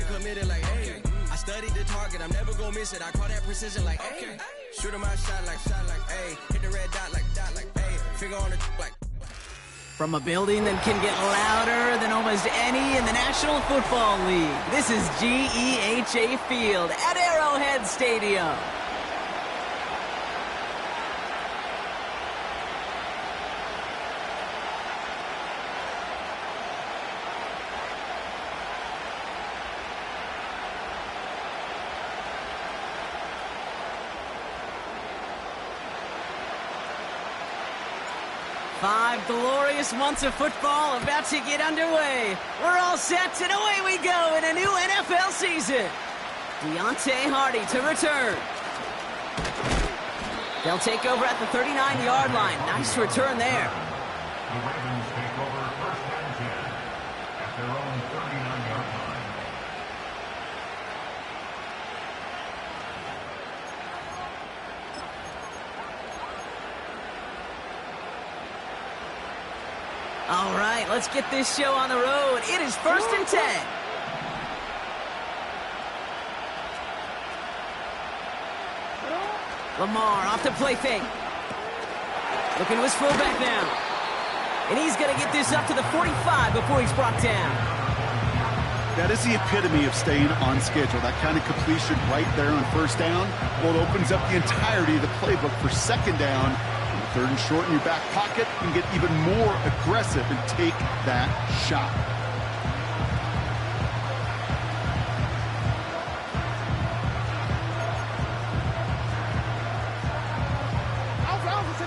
committed like, hey. I studied the target, I'm never gonna miss it. I call that precision like, hey. Shoot him out, shot like, hey. Hit the red dot like, hey. Finger on the like. From a building that can get louder than almost any in the National Football League, this is GEHA Field at Arrowhead Stadium. Five glorious months of football about to get underway. We're all set, and away we go in a new NFL season. Deontay Hardy to return. They'll take over at the 39-yard line. Nice return there. The Ravens take over first and 10 at their own 39-yard line. All right, let's get this show on the road. It is first and 10. Lamar off to play fake. Looking to his fullback now. And he's going to get this up to the 45 before he's brought down. That is the epitome of staying on schedule. That kind of completion right there on first down. Well, it opens up the entirety of the playbook for second down. Third and short in your back pocket, you can get even more aggressive and take that shot.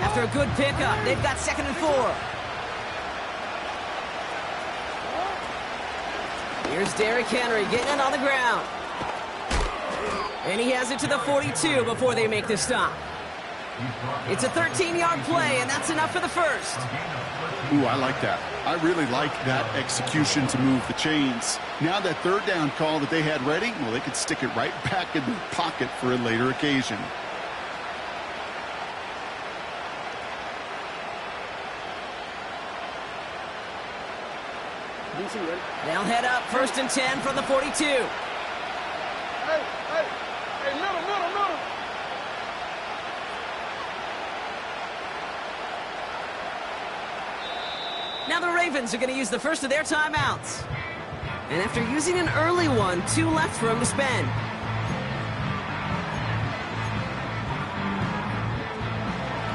After a good pickup, they've got second and 4. Here's Derrick Henry getting it on the ground. And he has it to the 42 before they make the stop. It's a 13-yard play, and that's enough for the first. Ooh, I like that. I really like that execution to move the chains. Now that third down call that they had ready, well, they could stick it right back in the pocket for a later occasion. They'll head up first and 10 from the 42. Hey, middle. Now the Ravens are going to use the first of their timeouts. And after using an early one, 2 left for him to spend.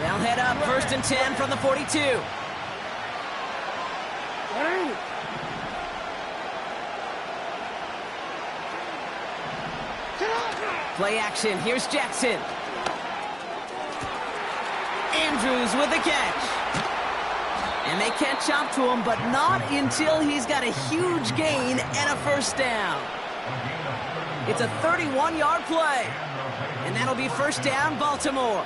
They'll head up first and 10 from the 42. Play action. Here's Jackson. Andrews with the catch. And they catch up to him, but not until he's got a huge gain and a first down. It's a 31-yard play. And that'll be first down, Baltimore.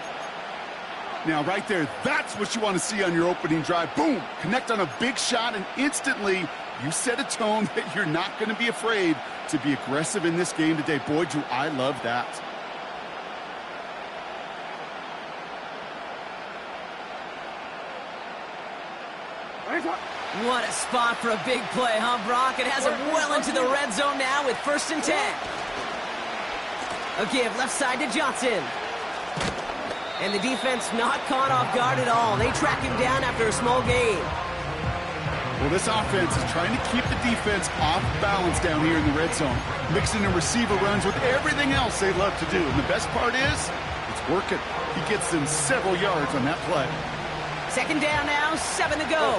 Now, right there, that's what you want to see on your opening drive. Boom! Connect on a big shot, and instantly you set a tone that you're not going to be afraid to be aggressive in this game today. Boy, do I love that. What a spot for a big play, huh, Brock? It has him well into the red zone now with first and 10. A give left side to Johnson. And the defense not caught off guard at all. They track him down after a small gain. Well, this offense is trying to keep the defense off balance down here in the red zone, mixing in receiver runs with everything else they love to do. And the best part is, it's working. He gets them several yards on that play. Second down now, 7 to go.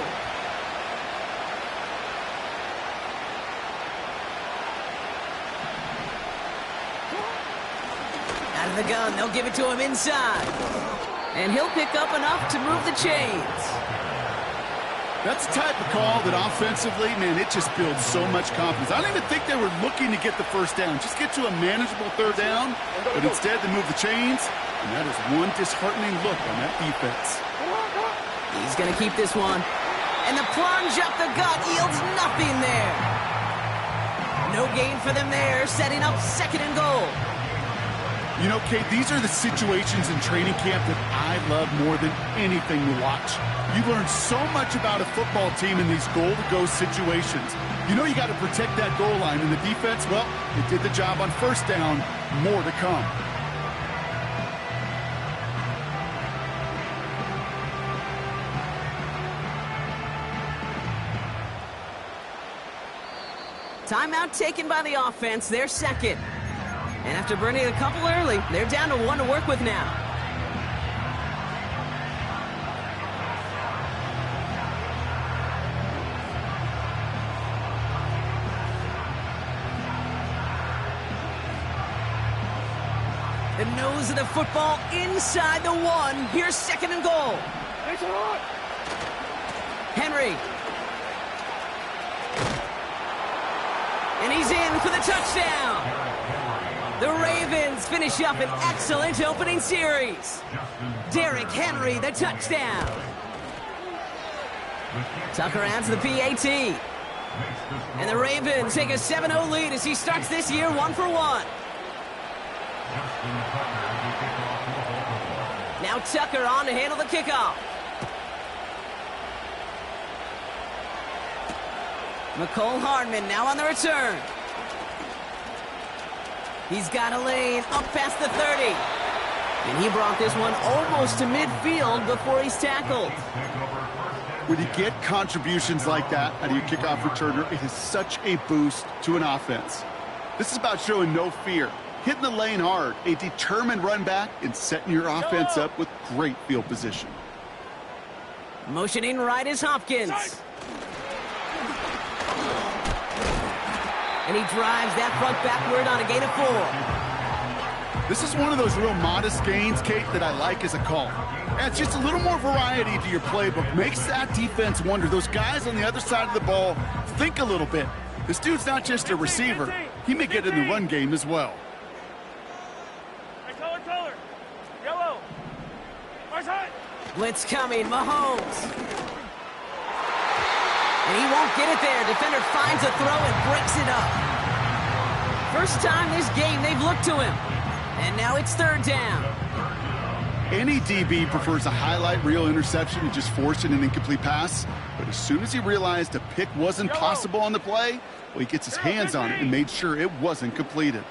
Out of the gun, they'll give it to him inside. And he'll pick up enough to move the chains. That's the type of call that offensively, man, it just builds so much confidence. I don't even think they were looking to get the first down. Just get to a manageable third down, but instead they move the chains, and that is one disheartening look on that defense. He's going to keep this one. And the plunge up the gut yields nothing there. No gain for them there, setting up second and goal. You know, Kate, these are the situations in training camp that I love more than anything to watch. You learn so much about a football team in these goal-to-go situations. You know you got to protect that goal line, and the defense, well, it did the job on first down. More to come. Timeout taken by the offense, their second. And after burning a couple early, they're down to 1 to work with now. The nose of the football inside the 1. Here's 2nd and goal. Henry. And he's in for the touchdown. The Ravens finish up an excellent opening series. Derrick Henry, the touchdown. Tucker adds the PAT. And the Ravens take a 7-0 lead as he starts this year 1 for 1. Now Tucker on to handle the kickoff. McCole Hardman now on the return. He's got a lane up past the 30. And he brought this one almost to midfield before he's tackled. When you get contributions like that out of your kickoff returner, it is such a boost to an offense. This is about showing no fear, hitting the lane hard, a determined run back, and setting your offense up with great field position. Motioning right is Hopkins. And he drives that front backward on a gain of 4. This is one of those real modest gains, Kate, that I like as a call. Adds just a little more variety to your playbook. Makes that defense wonder. Those guys on the other side of the ball think a little bit. This dude's not just a receiver. He may get in the run game as well. Yellow. Blitz coming, Mahomes. And he won't get it there. Defender finds a throw and breaks it up. First time this game they've looked to him. And now it's 3rd down. Any DB prefers a highlight reel interception to just forcing an incomplete pass. But as soon as he realized a pick wasn't possible on the play, well, he gets his hands on it and made sure it wasn't completed.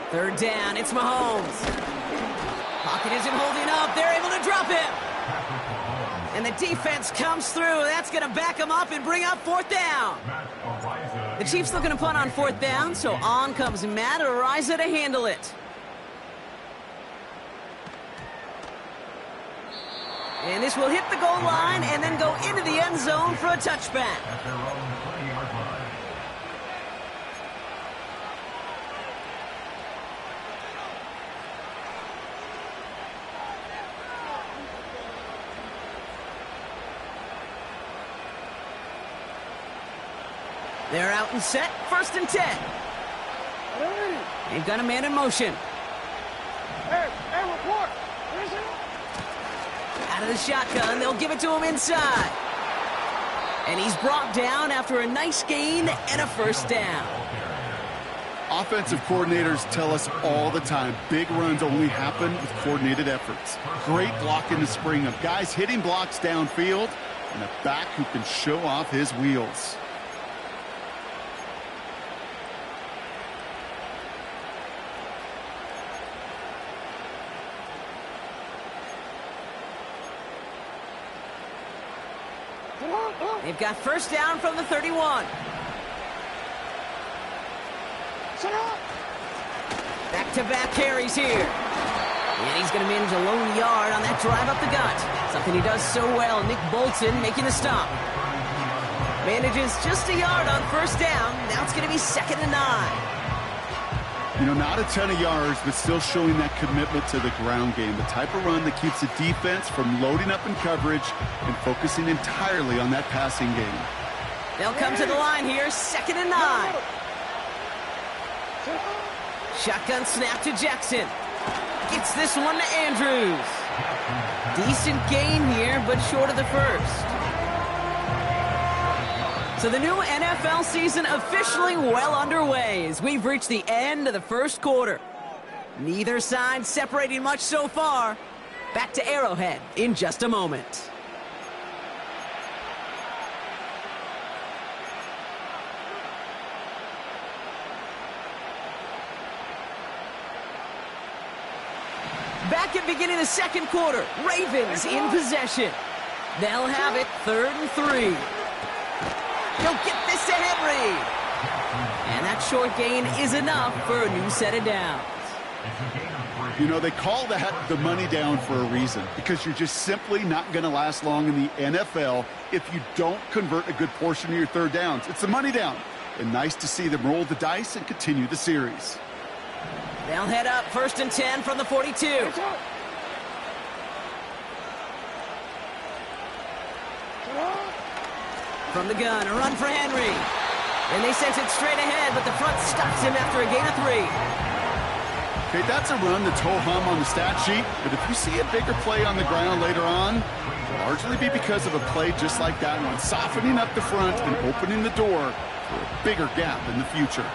Third down, it's Mahomes. Pocket isn't holding up. They're able to drop him. And the defense comes through. That's going to back him up and bring up 4th down. The Chiefs looking to punt on 4th down, so on comes Matt Araiza to handle it. And this will hit the goal line and then go into the end zone for a touchback. They're out and set, 1st and 10. They've got a man in motion. Hey, report. Out of the shotgun, they'll give it to him inside. And he's brought down after a nice gain and a 1st down. Offensive coordinators tell us all the time, big runs only happen with coordinated efforts. Great blocking to spring up. Guys hitting blocks downfield, and a back who can show off his wheels. They've got 1st down from the 31. Back-to-back carries here. And he's going to manage a lone yard on that drive up the gut. Something he does so well. Nick Bolton making the stop. Manages just a yard on 1st down. Now it's going to be 2nd and 9. You know, not a ton of yards, but still showing that commitment to the ground game. The type of run that keeps the defense from loading up in coverage and focusing entirely on that passing game. They'll come to the line here, 2nd and 9. Shotgun snap to Jackson. Gets this one to Andrews. Decent gain here, but short of the first. So the new NFL season officially well underway as we've reached the end of the first quarter. Neither side separating much so far. Back to Arrowhead in just a moment. Back at beginning of the second quarter, Ravens in possession. They'll have it 3rd and 3. He'll get this to Henry. And that short gain is enough for a new set of downs. You know, they call that the money down for a reason, because you're just simply not going to last long in the NFL if you don't convert a good portion of your third downs. It's the money down. And nice to see them roll the dice and continue the series. They'll head up 1st and 10 from the 42. From the gun, a run for Henry. And they sense it straight ahead, but the front stops him after a gain of 3. Okay, that's a run that's ho-hum on the stat sheet, but if you see a bigger play on the ground later on, it'll largely be because of a play just like that one, softening up the front and opening the door for a bigger gap in the future.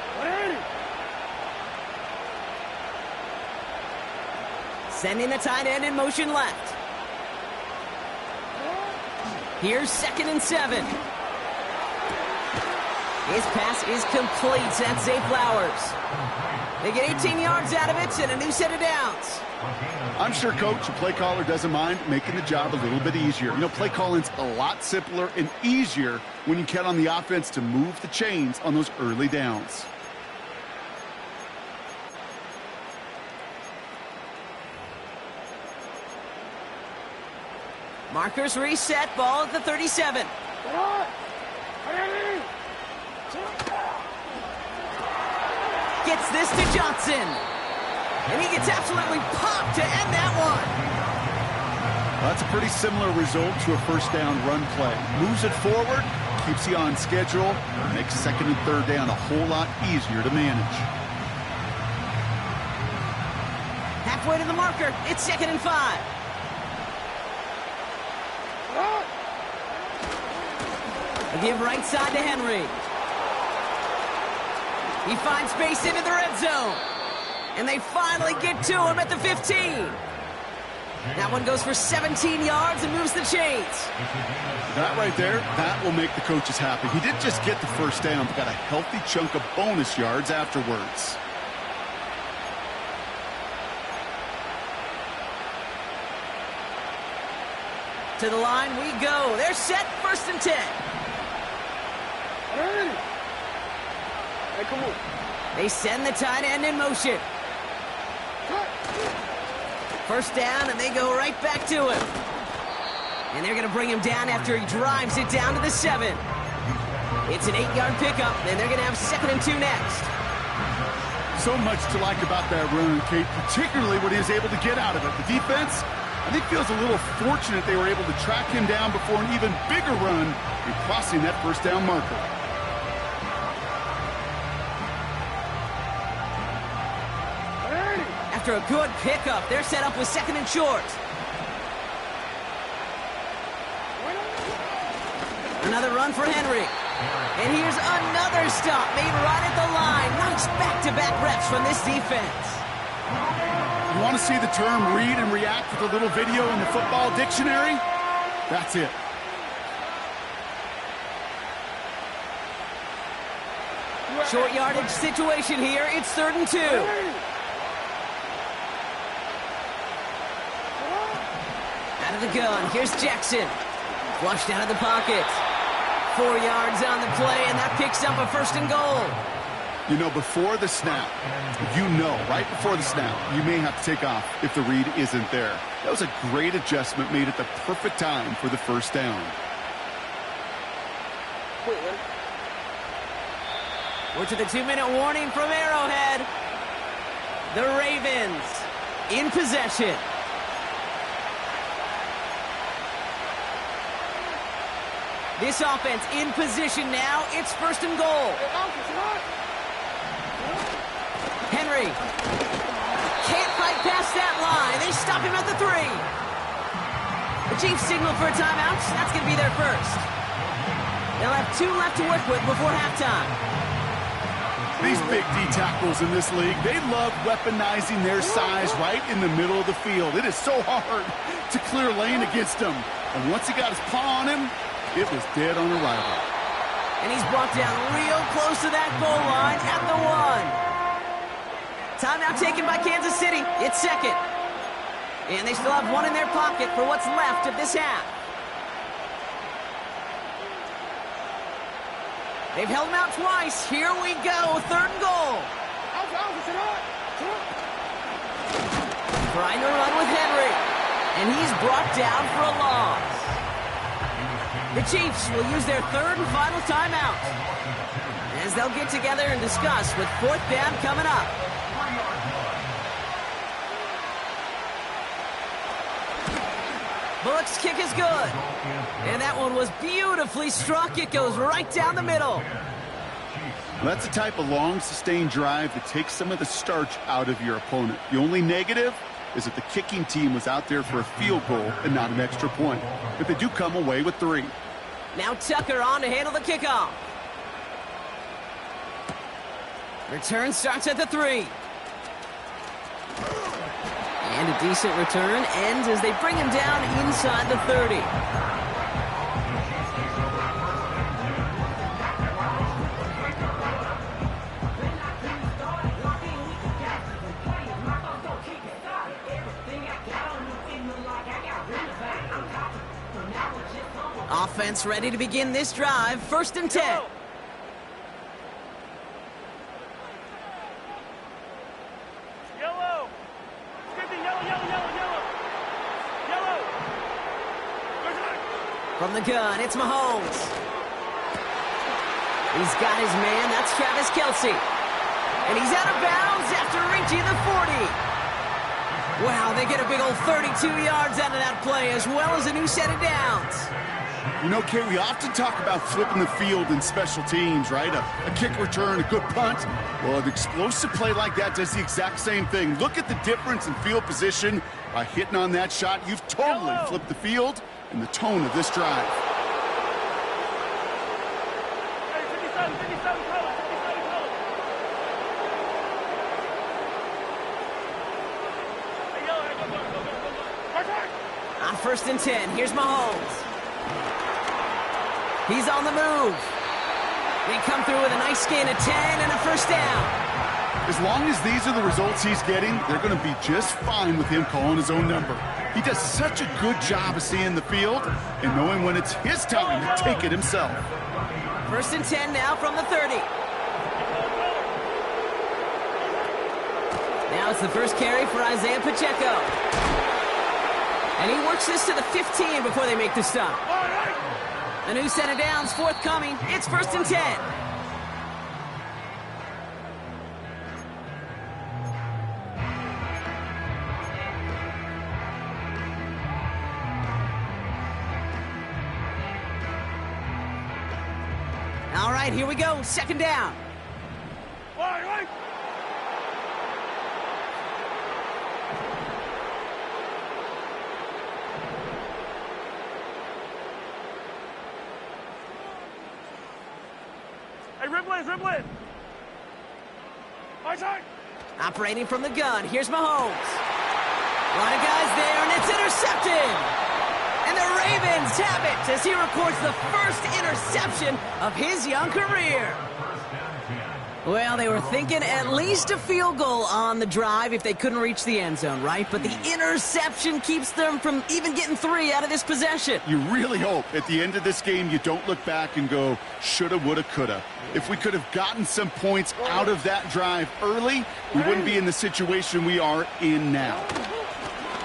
Sending the tight end in motion left. Here's 2nd and 7. His pass is complete. That's Zay Flowers. They get 18 yards out of it and a new set of downs. I'm sure, Coach, the play caller doesn't mind making the job a little bit easier. You know, play calling's a lot simpler and easier when you count on the offense to move the chains on those early downs. Markers reset, ball at the 37. Gets this to Johnson. And he gets absolutely popped to end that one. Well, that's a pretty similar result to a first down run play. Moves it forward, keeps you on schedule, makes 2nd and 3rd down a whole lot easier to manage. Halfway to the marker, it's 2nd and 5. A give right side to Henry. He finds space into the red zone. And they finally get to him at the 15. That one goes for 17 yards and moves the chains. That right there, that will make the coaches happy. He didn't just get the first down, but got a healthy chunk of bonus yards afterwards. To the line we go. They're set, 1st and 10. Hey, come on. They send the tight end in motion. First down, and they go right back to him. And they're going to bring him down after he drives it down to the 7. It's an 8-yard pickup, and they're going to have 2nd and 2 next. So much to like about that run, Kate, particularly what he was able to get out of it. The defense, I think, feels a little fortunate they were able to track him down before an even bigger run in crossing that first down marker. After a good pickup, they're set up with 2nd and short. Another run for Henry. And here's another stop made right at the line. Nice back-to-back reps from this defense. You want to see the term read and react with a little video in the football dictionary? That's it. Short yardage situation here. It's 3rd and 2. Out of the gun. Here's Jackson. Flushed out of the pocket. 4 yards on the play, and that picks up a 1st and goal. You know, before the snap, right before the snap, you may have to take off if the read isn't there. That was a great adjustment made at the perfect time for the first down. We're to the 2-minute warning from Arrowhead. The Ravens in possession. This offense in position now. It's 1st and goal. Henry can't fight past cross that line. They stop him at the 3. The Chiefs signal for a timeout. That's going to be their first. They'll have 2 left to work with before halftime. These big D tackles in this league, they love weaponizing their size right in the middle of the field. It is so hard to clear lane against them. And once he got his paw on him, it was dead on arrival. And he's brought down real close to that goal line at the 1. Timeout taken by Kansas City. It's second. And they still have 1 in their pocket for what's left of this half. They've held him out twice. Here we go. 3rd and goal. Trying to run with Henry. And he's brought down for a loss. The Chiefs will use their 3rd and final timeout as they'll get together and discuss with 4th down coming up. Bullock's kick is good. And that one was beautifully struck. It goes right down the middle. That's the type of long, sustained drive that takes some of the starch out of your opponent. The only negative is that the kicking team was out there for a field goal and not an extra point. But they do come away with 3. Now Tucker on to handle the kickoff. Return starts at the 3. And a decent return ends as they bring him down inside the 30. Offense ready to begin this drive. 1st and 10. Yellow. From the gun, it's Mahomes. He's got his man. That's Travis Kelce. And he's out of bounds after reaching the 40. Wow, they get a big old 32 yards out of that play, as well as a new set of downs. You know, Kay, we often talk about flipping the field in special teams, right? A kick return, a good punt. Well, an explosive play like that does the exact same thing. Look at the difference in field position. By hitting on that shot, you've totally flipped the field and the tone of this drive. On 1st and 10, here's Mahomes. He's on the move. They come through with a nice gain of 10 and a 1st down. As long as these are the results he's getting, they're going to be just fine with him calling his own number. He does such a good job of seeing the field and knowing when it's his time to take it himself. 1st and 10 now from the 30. Now it's the first carry for Isaiah Pacheco. And he works this to the 15 before they make the stop. A new set of downs forthcoming. It's 1st and 10. All right, here we go. 2nd down. Dribbling. Operating from the gun, here's Mahomes. A lot of guys there, and it's intercepted. And the Ravens have it as he records the first interception of his young career. Well, they were thinking at least a field goal on the drive if they couldn't reach the end zone, right? But the interception keeps them from even getting 3 out of this possession. You really hope at the end of this game you don't look back and go, shoulda, woulda, coulda. If we could have gotten some points out of that drive early, we wouldn't be in the situation we are in now.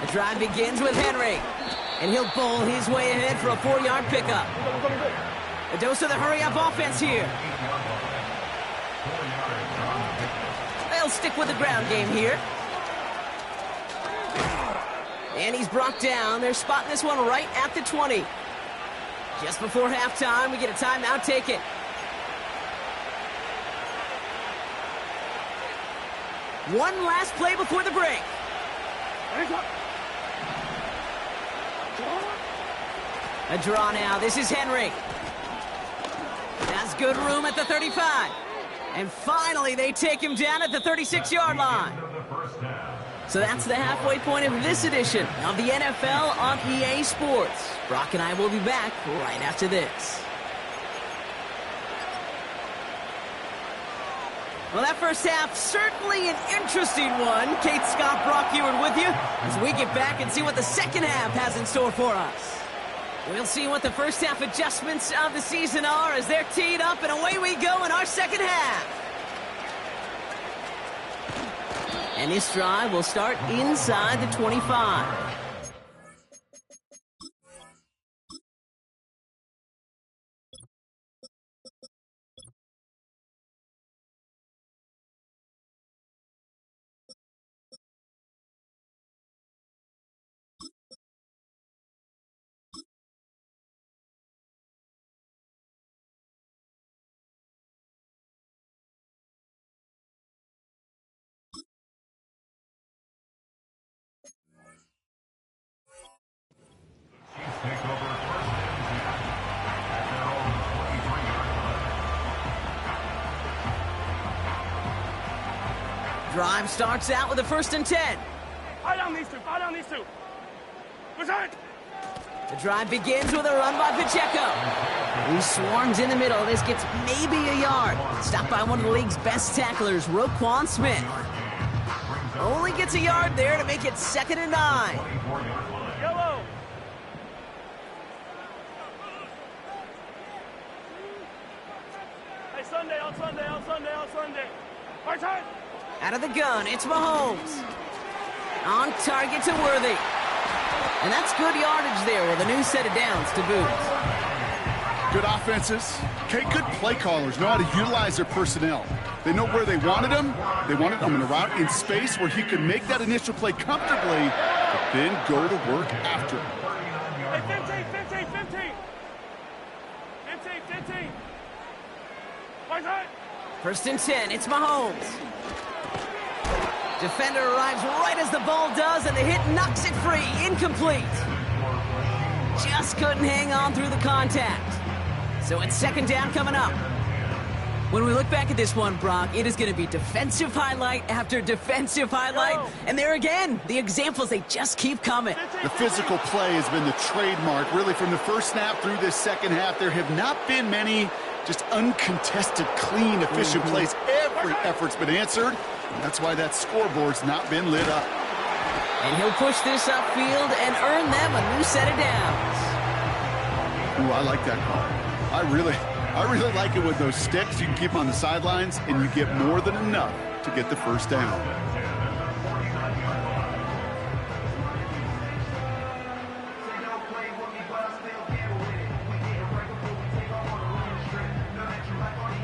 The drive begins with Henry, and he'll bowl his way ahead for a 4-yard pickup. A dose of the hurry-up offense here. They'll stick with the ground game here. And he's brought down. They're spotting this one right at the 20. Just before halftime, we get a timeout taken. One last play before the break. A draw now. This is Henry. Has good room at the 35. And finally, they take him down at the 36-yard line. So that's the halfway point of this edition of the NFL on EA Sports. Brock and I will be back right after this. Well, that first half, certainly an interesting one. Kate, Scott, Brock Ewart with you as we get back and see what the second half has in store for us. We'll see what the first half adjustments of the season are as they're teed up, and away we go in our second half. And this drive will start inside the 25. Take over first and 10 at their own 23-yard line. Drive starts out with a 1st and 10. Fire down these two. Fire down these two. Return. The drive begins with a run by Pacheco. He swarms in the middle. This gets maybe a yard. Stopped by one of the league's best tacklers, Roquan Smith. Only gets a yard there to make it 2nd and 9. Yellow. Hey, Sunday, on Sunday, on Sunday, on Sunday. Return. Out of the gun, it's Mahomes. On target to Worthy. And that's good yardage there with a new set of downs to boot. Good offenses. Okay, good play callers know how to utilize their personnel. They know where they wanted him. They wanted him in a route in space where he could make that initial play comfortably, but then go to work after it. Hey, 15, 15, 15. 15, 15. Return. 1st and 10, it's Mahomes. Defender arrives right as the ball does, and the hit knocks it free. Incomplete. Just couldn't hang on through the contact. So it's 2nd down coming up. When we look back at this one, Brock, it is going to be defensive highlight after defensive highlight. And there again, the examples, they just keep coming. The physical play has been the trademark. Really, from the first snap through this second half, there have not been many just uncontested, clean, efficient plays. Every effort's been answered. And that's why that scoreboard's not been lit up. And he'll push this upfield and earn them a new set of downs. Ooh, I like that call. I really like it with those sticks. You can keep on the sidelines, and you get more than enough to get the 1st down.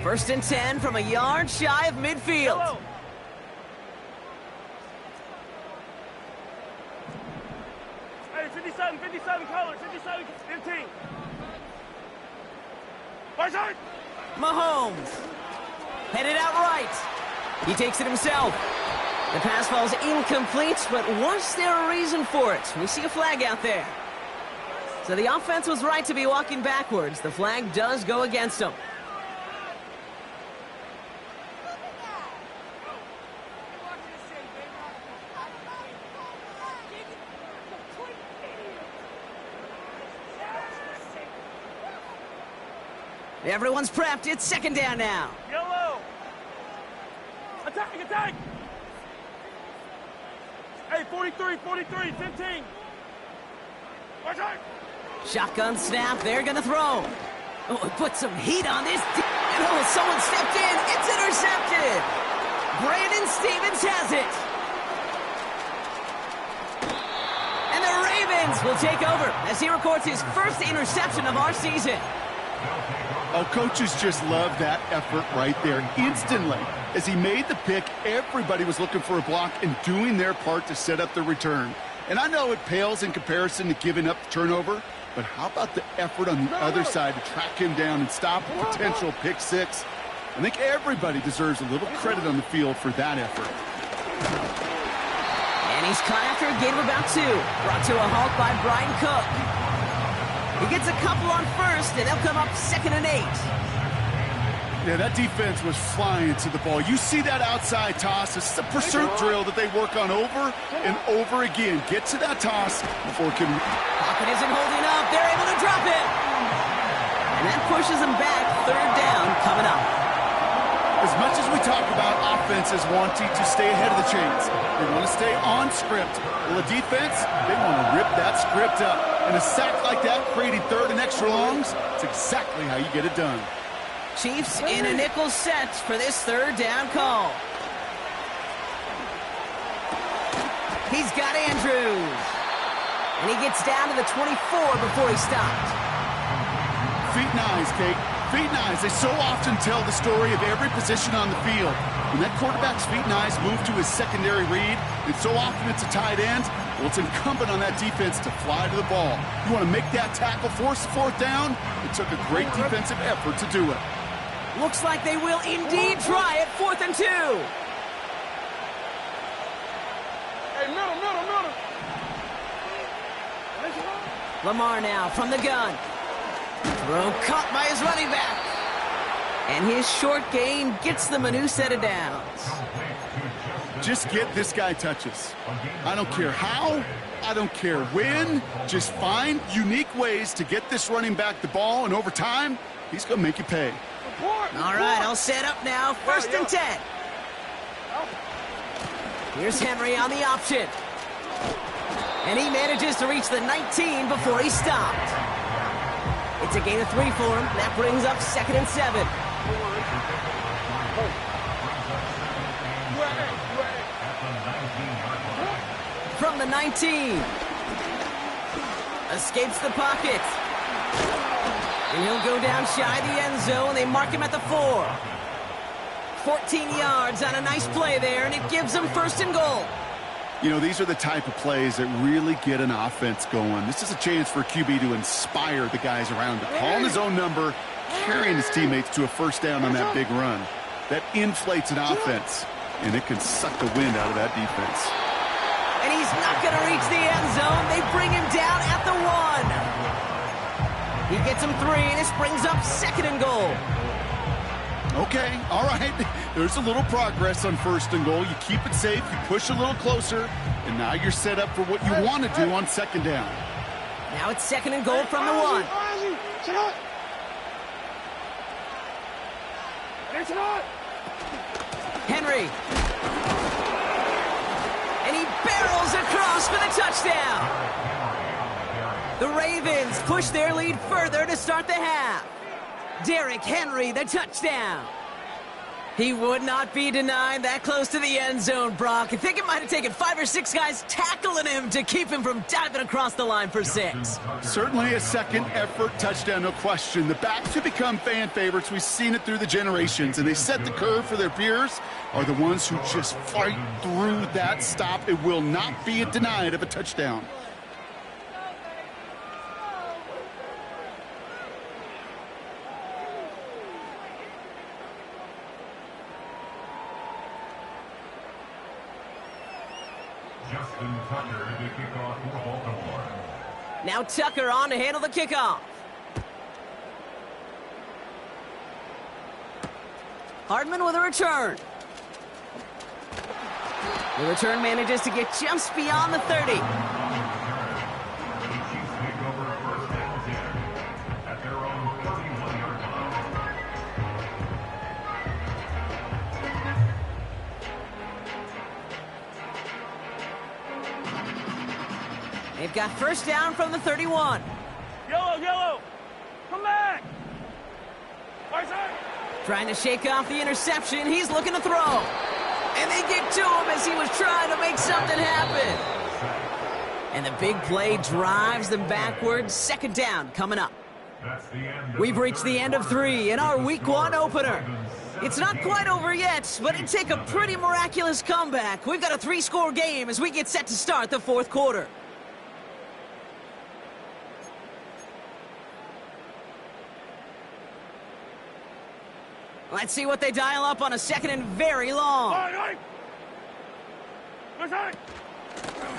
First and 10 from a yard shy of midfield. Hello. Hey, 57, 57 colors, 57, 15. Return. Mahomes. Headed out right. He takes it himself. The pass falls incomplete, but was there a reason for it? We see a flag out there. So the offense was right to be walking backwards. The flag does go against them. Everyone's prepped. It's 2nd down now. Yellow. Attack, attack. Hey, 43, 43, 15. Return. Shotgun snap. They're going to throw. Oh, put some heat on this. Oh, someone stepped in. It's intercepted. Brandon Stevens has it. And the Ravens will take over as he records his 1st interception of our season. Oh, coaches just love that effort right there. Instantly, as he made the pick, everybody was looking for a block and doing their part to set up the return. And I know it pales in comparison to giving up the turnover, but how about the effort on the other side to track him down and stop a potential pick 6? I think everybody deserves a little credit on the field for that effort. And he He's caught after a gain of about 2. Brought to a halt by Brian Cook. He gets a couple on first, and they'll come up 2nd and 8. Yeah, that defense was flying to the ball. You see that outside toss. This is a pursuit drill that they work on over and over again. Get to that toss before it can... Pocket isn't holding up. They're able to drop it. And that pushes them back. 3rd down coming up. As much as we talk about offenses wanting to stay ahead of the chains, they want to stay on script. Well, the defense, they want to rip that script up. And a sack like that, creating 3rd and extra longs, it's exactly how you get it done. Chiefs in a nickel set for this 3rd down call. He's got Andrews. And he gets down to the 24 before he stopped. Feet and eyes, Kate. Feet and eyes. They so often tell the story of every position on the field. When that quarterback's feet and eyes move to his secondary read, and so often it's a tight end, well, it's incumbent on that defense to fly to the ball. You want to make that tackle, force the 4th down? It took a great defensive effort to do it. Looks like they will indeed try it. 4th and 2. Hey, middle. Lamar now from the gun. Throw caught by his running back. And his short gain gets them a new set of downs. Just get this guy touches. I don't care how, I don't care when. Just find unique ways to get this running back the ball, and over time, he's going to make you pay. All right, I'll set up now. 1st and 10. Here's Henry on the option. And he manages to reach the 19 before he stopped. It's a gain of 3 for him. That brings up 2nd and 7. From the 19. Escapes the pocket. And he'll go down shy of the end zone. They mark him at the 4. 14 yards on a nice play there, and it gives them 1st and goal. You know, these are the type of plays that really get an offense going. This is a chance for QB to inspire the guys around him. Calling his own number, carrying his teammates to a 1st down on that big run. That inflates an offense, and it can suck the wind out of that defense. And he's not going to reach the end zone. They bring him down at the 1. He gets him 3, and this brings up 2nd and goal. Okay, all right. There's a little progress on 1st and goal. You keep it safe, you push a little closer, and now you're set up for what you want to do on 2nd down. Now it's 2nd and goal from the 1. Henry. And he barrels across for the touchdown. The Ravens push their lead further to start the half. Derrick Henry, the touchdown. He would not be denied that close to the end zone, Brock. I think it might have taken 5 or 6 guys tackling him to keep him from diving across the line for 6. Certainly a second effort touchdown, no question. The backs who become fan favorites, we've seen it through the generations, and they set the curve for their peers, are the ones who just fight through that stop. It will not be denied of a touchdown. Tucker to kick off for Baltimore. Now Tucker on to handle the kickoff. Hardman with a return. The return manages to get just beyond the 30. They've got 1st down from the 31. Yellow. Come back. Right side. Trying to shake off the interception. He's looking to throw. And they get to him as he was trying to make something happen. And the big play drives them backwards. 2nd down coming up. We've reached the end of 3 in our Week 1 opener. It's not quite over yet, but it'd take a pretty miraculous comeback. We've got a 3-score game as we get set to start the 4th quarter. Let's see what they dial up on a 2nd and very long.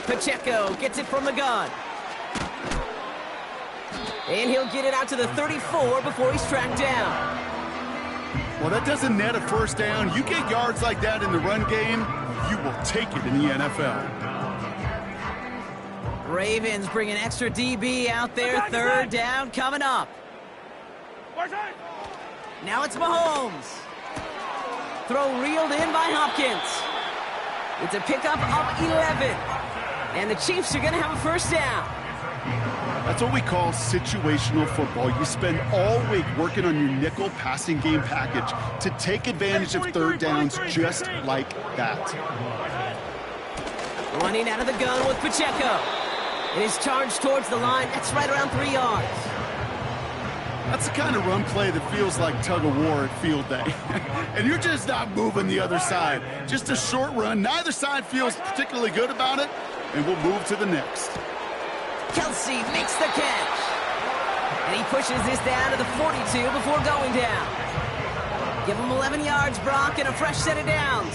Pacheco gets it from the gun. And he'll get it out to the 34 before he's tracked down. Well, that doesn't net a first down. You get yards like that in the run game, you will take it in the NFL. Ravens bring an extra DB out there. Third down coming up. Now it's Mahomes. Throw reeled in by Hopkins. It's a pickup of 11. And the Chiefs are going to have a first down. That's what we call situational football. You spend all week working on your nickel passing game package to take advantage of third downs just like that. Running out of the gun with Pacheco. It is charged towards the line. That's right around 3 yards. That's the kind of run play that feels like tug-of-war at field day. And you're just not moving the other side. Just a short run. Neither side feels particularly good about it. And we'll move to the next. Kelsey makes the catch. And he pushes this down to the 42 before going down. Give him 11 yards, Brock, and a fresh set of downs.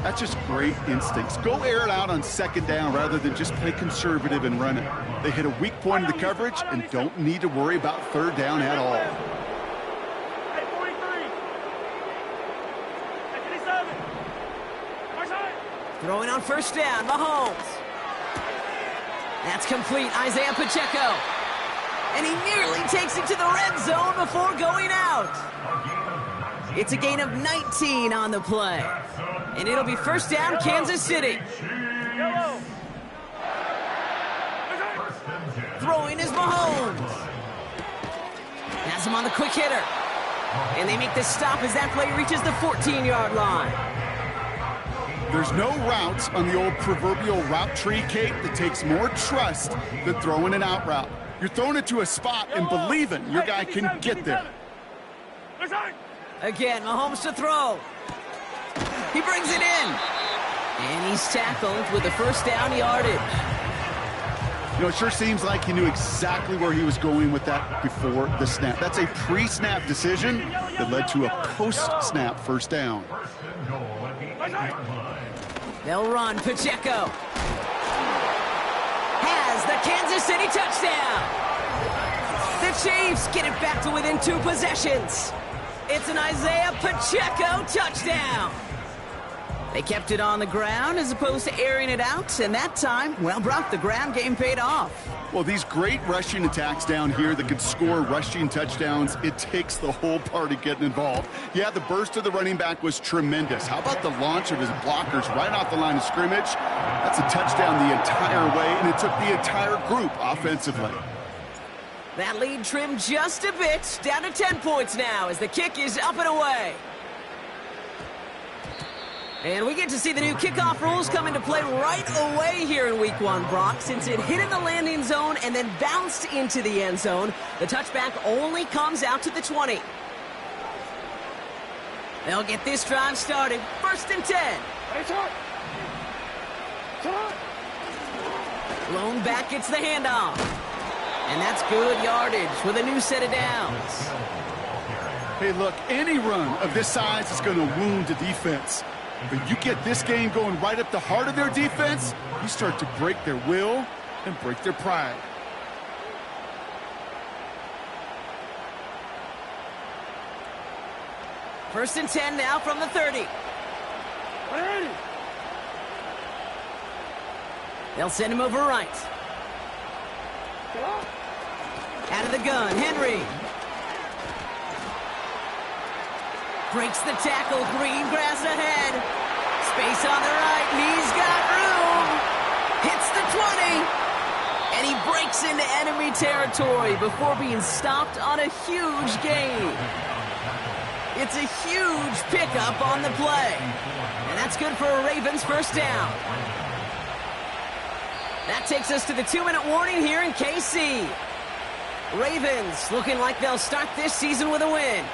That's just great instincts. Go air it out on second down rather than just play conservative and run it. They hit a weak point in the coverage and don't need to worry about third down at all. Throwing on first down, Mahomes. That's complete, Isaiah Pacheco. And he nearly takes it to the red zone before going out. It's a gain of 19 on the play. And it'll be first down, Kansas City. Throwing is Mahomes. Has him on the quick hitter. And they make the stop as that play reaches the 14-yard line. There's no routes on the old proverbial route tree, Kate, that takes more trust than throwing an out route. You're throwing it to a spot and believing your guy can get there. Again, Mahomes to throw. He brings it in. And he's tackled with the first down yardage. You know, it sure seems like he knew exactly where he was going with that before the snap. That's a pre-snap decision that led to a post-snap first down. They'll run. Pacheco has the Kansas City touchdown. The Chiefs get it back to within 2 possessions. It's an Isaiah Pacheco touchdown. They kept it on the ground as opposed to airing it out, and that time, well, Brock, the ground game paid off. Well, these great rushing attacks down here that can score rushing touchdowns, it takes the whole party getting involved. Yeah, the burst of the running back was tremendous. How about the launch of his blockers right off the line of scrimmage? That's a touchdown the entire way, and it took the entire group offensively. That lead trimmed just a bit, down to 10 points now as the kick is up and away. And we get to see the new kickoff rules come into play right away here in Week 1, Brock. Since it hit in the landing zone and then bounced into the end zone, the touchback only comes out to the 20. They'll get this drive started. 1st and 10. Blown back gets the handoff. And that's good yardage with a new set of downs. Hey, look, any run of this size is going to wound the defense. But you get this game going right up the heart of their defense, you start to break their will and break their pride. First and 10 now from the 30. They'll send him over right. Out of the gun, Henry. Breaks the tackle, green grass ahead. Space on the right, he's got room. Hits the 20. And he breaks into enemy territory before being stopped on a huge gain. It's a huge pickup on the play. And that's good for a Ravens first down. That takes us to the 2-minute warning here in KC. Ravens looking like they'll start this season with a win.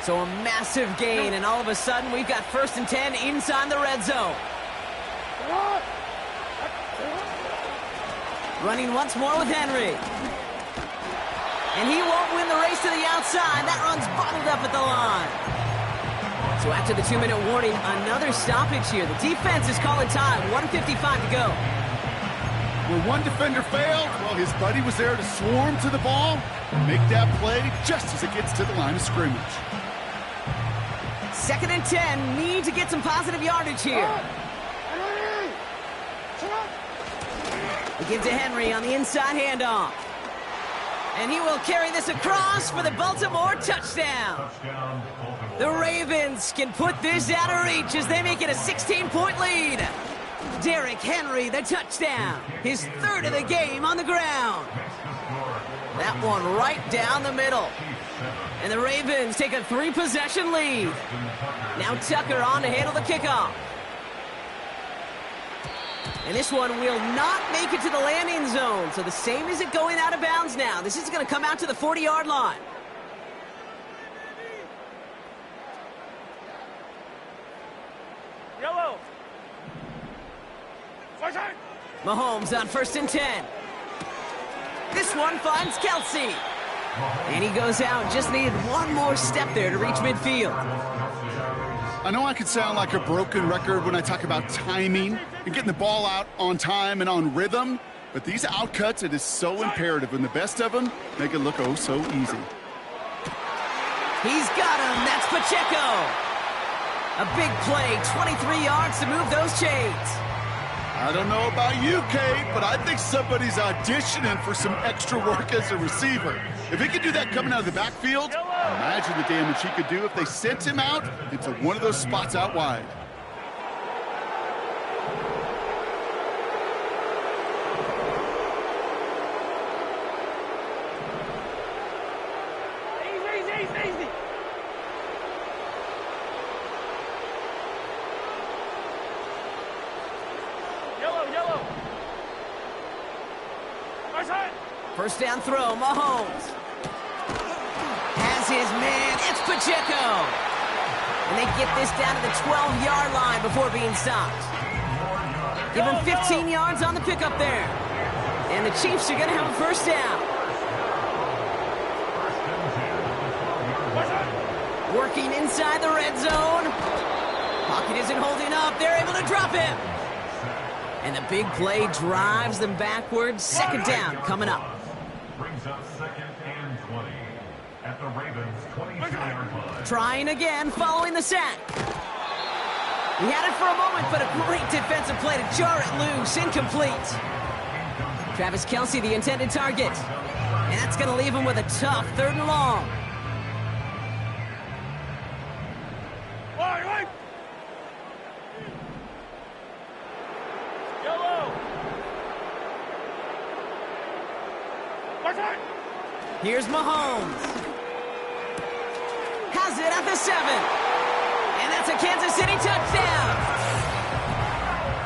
So a massive gain, and all of a sudden we've got 1st and 10 inside the red zone. Running once more with Henry. And he won't win the race to the outside. That run's bottled up at the line. So after the 2-minute warning, another stoppage here. The defense is calling time. 1:55 to go. When one defender failed, well, his buddy was there to swarm to the ball and make that play just as it gets to the line of scrimmage. 2nd and 10. Need to get some positive yardage here. He gives to Henry on the inside handoff. And he will carry this across for the Baltimore touchdown. The Ravens can put this out of reach as they make it a 16-point lead. Derrick Henry, the touchdown. His 3rd of the game on the ground. That one right down the middle. And the Ravens take a 3-possession lead. Now Tucker on to handle the kickoff. And this one will not make it to the landing zone. So the same as it going out of bounds now. This is going to come out to the 40-yard line. Yellow. Mahomes on 1st and 10. This one finds Kelsey. And he goes out. Just needed one more step there to reach midfield. I know I can sound like a broken record when I talk about timing and getting the ball out on time and on rhythm, but these outcuts, it is so imperative, and the best of them make it look oh so easy. He's got him. That's Pacheco. A big play, 23 yards to move those chains. I don't know about you, Kate, but I think somebody's auditioning for some extra work as a receiver. If he could do that coming out of the backfield, imagine the damage he could do if they sent him out into one of those spots out wide. Easy. Yellow. Nice hit. 1st down throw, Mahomes. Has his man, it's Pacheco. And they get this down to the 12-yard line before being stopped. Give him 15 yards on the pickup there. And the Chiefs are going to have a 1st down. Working inside the red zone. Pocket isn't holding up. They're able to drop him. And the big play drives them backwards. 2nd down coming up. Brings up 2nd and 20 at the Ravens 22-yard line. Trying again following the sack. He had it for a moment, but a great defensive play to jar it loose. Incomplete. Travis Kelsey, the intended target. And that's going to leave him with a tough 3rd and long. Right. Yellow. Here's Mahomes. Has it at the 7. And that's a Kansas City touchdown.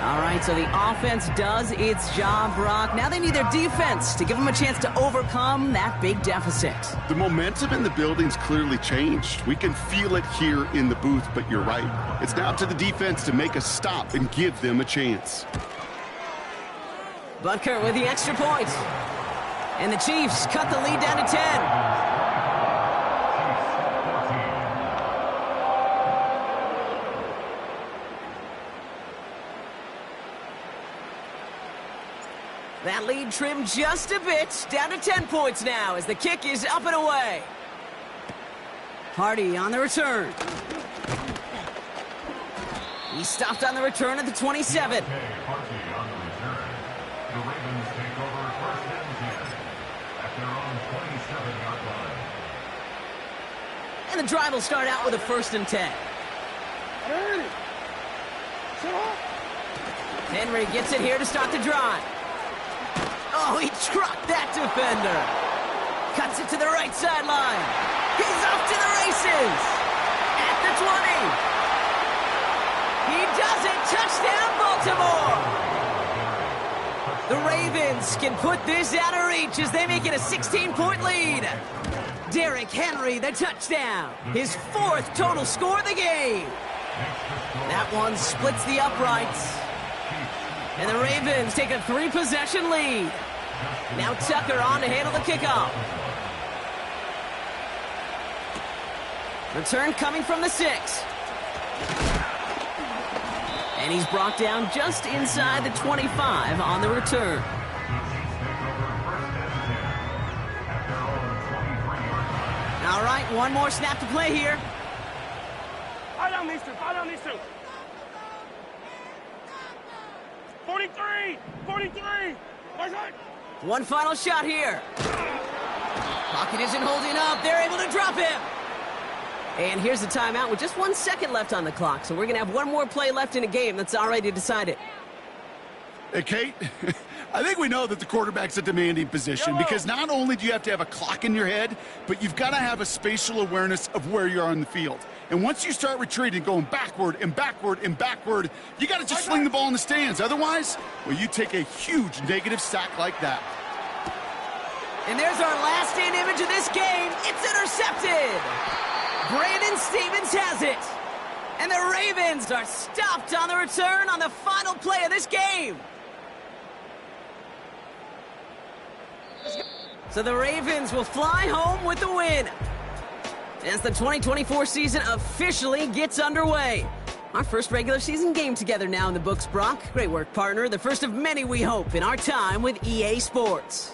All right, so the offense does its job, Brock. Now they need their defense to give them a chance to overcome that big deficit. The momentum in the building's clearly changed. We can feel it here in the booth, but you're right. It's now up to the defense to make a stop and give them a chance. Butker with the extra point. And the Chiefs cut the lead down to 10. That lead trimmed just a bit, down to 10 points now as the kick is up and away. Hardy on the return. He stopped on the return at the 27. Hardy on the return. The Ravens take over 1st and 10 at their own 27-yard line. And the drive will start out with a 1st and 10. Henry gets it here to start the drive. Oh, he trucked that defender. Cuts it to the right sideline. He's off to the races. At the 20. He does it. Touchdown, Baltimore. The Ravens can put this out of reach as they make it a 16-point lead. Derrick Henry, the touchdown. His 4th total score of the game. That one splits the uprights. And the Ravens take a 3-possession lead. Now Tucker on to handle the kickoff. Return coming from the 6. And he's brought down just inside the 25 on the return. All right, one more snap to play here. Fire down these two. Fire down these two. 43. 43. Right side. One final shot here. Pocket isn't holding up. They're able to drop him. And here's the timeout with just 1 second left on the clock. So we're going to have one more play left in a game that's already decided. Hey, Kate, I think we know that the quarterback's a demanding position because not only do you have to have a clock in your head, but you've got to have a spatial awareness of where you are on the field. And once you start retreating, going backward and backward and backward, you got to just fling the ball in the stands. Otherwise, well, you take a huge negative sack like that. And there's our last in image of this game. It's intercepted. Brandon Stevens has it. And the Ravens are stopped on the return on the final play of this game. So the Ravens will fly home with the win as the 2024 season officially gets underway. Our first regular season game together now in the books, Brock. Great work, partner. The first of many, we hope, in our time with EA Sports.